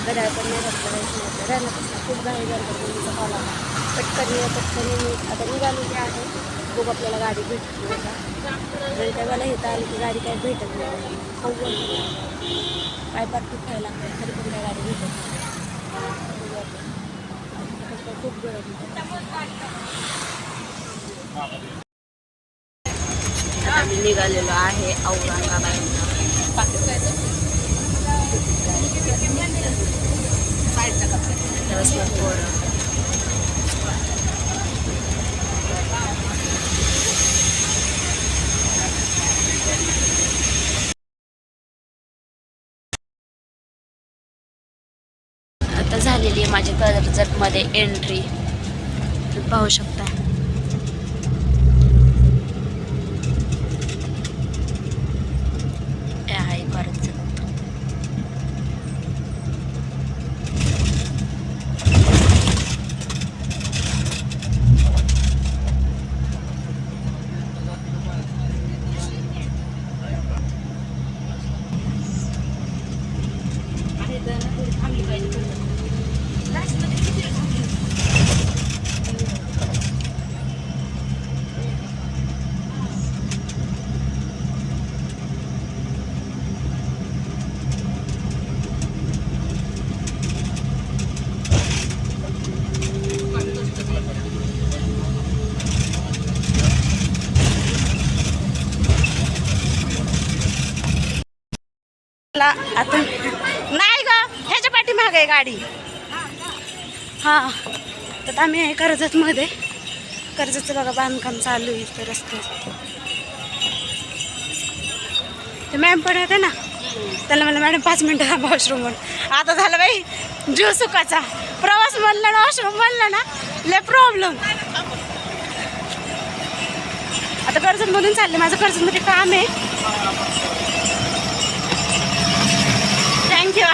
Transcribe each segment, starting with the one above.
घड्याळ पण नाही बघता राहिल्यापासून खूप घाई गडबडीचा कॉल आला. पटकन मी आता निघालेली आहे. खूप आपल्याला गाडी भेटत नाही का जरी त्या वेळेला इथं आली की गाडी काही भेटत नाही. काय पार्किंग खायला लागतं तरी पण काय गाडी भेटत नाही. खूप गरज आम्ही निघालेलो आहे औरंगाबादला. आता झालेली आहे माझी कर्जतमध्ये एंट्री, पाहू शकता. आहे कर्जत. आता नाही ग, ह्याच्या पाठीमागे आहे गाडी. हा तर आम्ही आहे कर्जतमध्ये. कर्जतचं बघा बांधकाम चालू आहे तर रस्त्यात. ते मॅम पण होते ना, त्याला मला मॅडम 5 मिनिटं थांबा वॉशरूम. आता झालं बाई जीव सुखाचा. प्रवास म्हणला ना, वॉशरूम म्हणला ना, लय प्रॉब्लेम. आता कर्जतमधून चालले, माझं कर्जतमध्ये काम आहे. थँक्यू.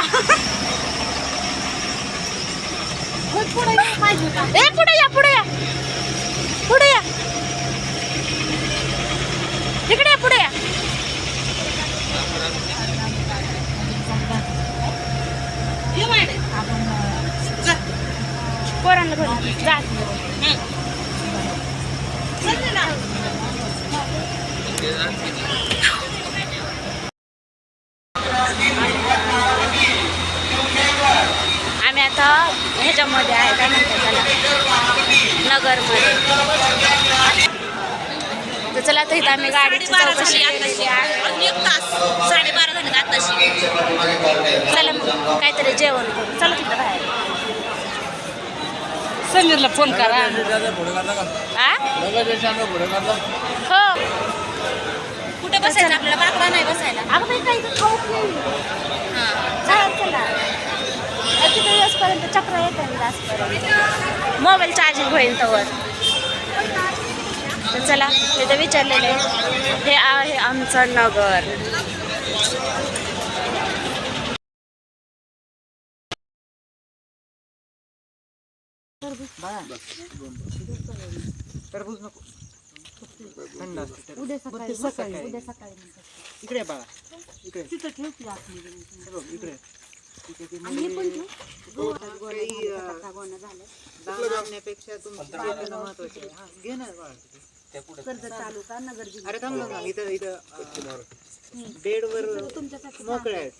पुढे या, पुढे या, पुढे या, पुढे या, इकडे या, पुढे या. पोरांना घरी जा. आम्ही आता ह्याच्यामध्ये आहे, काय म्हणतात त्याला, नगरमध्ये. तर चला आता इथं आम्ही गाडीची चौकशी केलेली आहे. 12:30 झाले आताशी. चला मग काहीतरी जेवण करू. चला तिथं बाहेर. समीरला फोन करा. हो कुठे बसायचं आपल्याला? बाकडा नाही बसायला. अगं बाई काही खाऊ चला दिवसपर्यंत चक्र येते. मोबाईल चार्जिंग होईल तर चला. तिथं विचारलेले हे आहे आमचं नगर. टरबूज नको. उद्या सकाळी इकडे बाळा, इकडे तिथं ठेवते इकडे. आणण्यापेक्षा तुमचं महत्वाचे आहे. घे ना बाळा. कर्जत तालुका नगर जिल्हा. अरे थांब ना, इथं बेडवर मोकळे आहेत.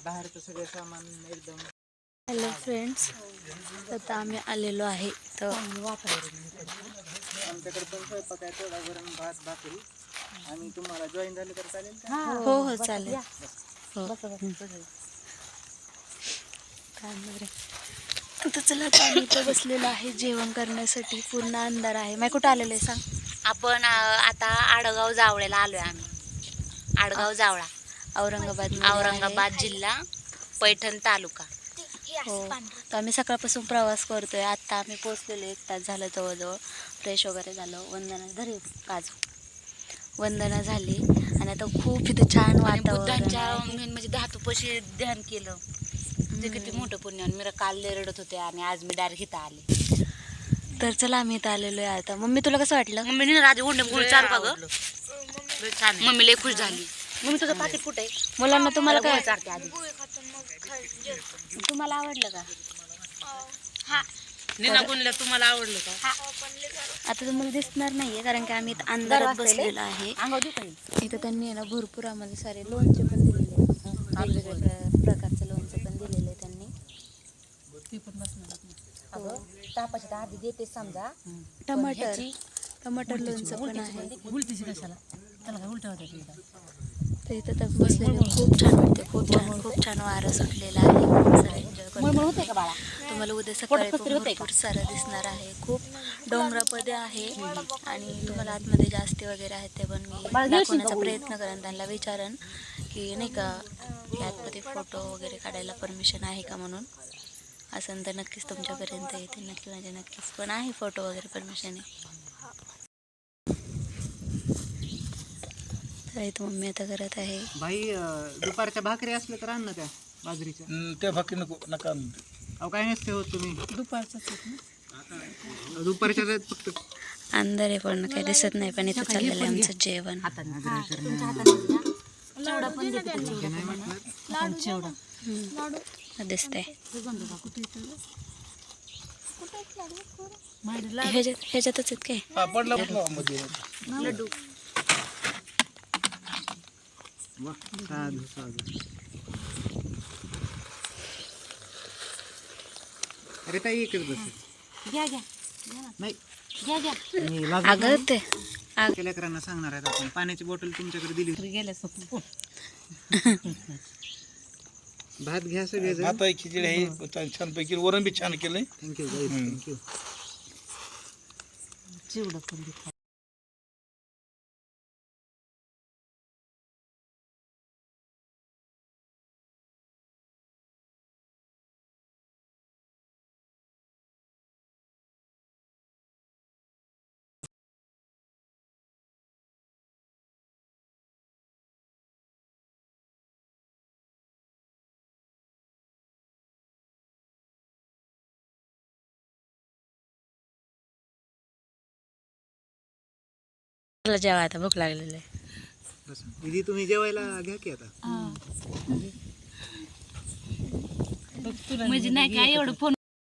बाहेरचं सगळं सामान एकदम. हॅलो फ्रेंड्स, आता आम्ही आलेलो आहे तर आमच्याकडे पण स्वयंपाक आहे, थोडा गरम भात भाकरी. आणि तुम्हाला जॉईन झाले तर चालेल का? हो हो चालेल. आता चला आम्ही इथं बसलेलो आहे जेवण करण्यासाठी. पूर्ण अंधार आहे. मी कुठं आलेलं आहे सांग? आपण आता आडगाव जावळ्याला आलोय आम्ही. आडगाव जावळा, औरंगाबाद जिल्हा, पैठण तालुका. हो तर आम्ही सकाळपासून प्रवास करतोय. आता आम्ही पोचलेलो 1 तास झालं जवळजवळ. फ्रेश वगैरे झालं. वंदना झाली आणि आता खूप इथं छान वातावरण. बुद्धांच्या म्हणजे धातूपाशी ध्यान केलं. ते किती मोठं पुण्य. मी काल रडत होते आणि आज मी डायरेक्ट इथं आले. तर चला आम्ही इथं आलेलो आहे आता. मम्मी तुला कसं वाटलं? मम्मीने राजे गुंड चारू का ग? मम्मी लय खुश झाली. मम्मी तुझं पाकिट कुठे आहे? मुलांना तुम्हाला काय चारते आधी. तुम्हाला आवडलं का? तुम्हाला आवडलं का? आता तुम्हाला दिसणार नाहीये कारण की आम्ही इथं अंधारात बसलेलो आहे. इथं त्यांनी आहे ना भरपूर आम्हाला सारे लोणचे पण दिलेले आहेत. वेगवेगळ्या प्रकारचं लोणचं पण दिलेलं आहे त्यांनी. तापाच्या आधी देते समजा. टमाटर लोणचं पण आहे. तर इथं तर बसलेलं खूप छान वाटते. खूप छान वारं सुटलेलं आहे. सारं एन्जॉय करतो. तुम्हाला उद्या सकाळी पण भरपूर सारं दिसणार आहे. खूप डोंगरामध्ये आहे आणि तुम्हाला आतमध्ये जास्ती वगैरे आहेत ते पण मी दाखवण्याचा प्रयत्न करेन. त्यांना विचारेन की नाही का की आतमध्ये फोटो वगैरे काढायला परमिशन आहे का म्हणून. असं तर नक्कीच तुमच्यापर्यंत येते. नक्की म्हणजे नक्कीच पण आहे फोटो वगैरे परमिशन आहे. तर इथं मम्मी आता करत आहे. भाई दुपारच्या भाकरी असल्या तर आण ना त्या बाजरीच्या. त्या भाकरी नका अहो काय नसते होत तुम्ही दुपारच्या फक्त अंधार आहे पण काही दिसत नाही. पण इथं चाललेलं आहे आमचं जेवण. दिसतंय ह्याच्यातच आहेत काय पडला साधू साधू. अरे ताई इकडे बस. नाही मी लाजून अगं ते नाही. लेकरांना सांगणार आहेत आपण पाण्याची बॉटल तुमच्याकडे दिली होती. भात घ्या सगळे. भात आहे, खिचडी आहे छानपैकी. वरण बी छान केलंय. Thank you thank you. जेव्हा आता भूक लागलेली आहे. दीदी तुम्ही जेवायला घ्या की आता. म्हणजे नाही काय एवढं फोन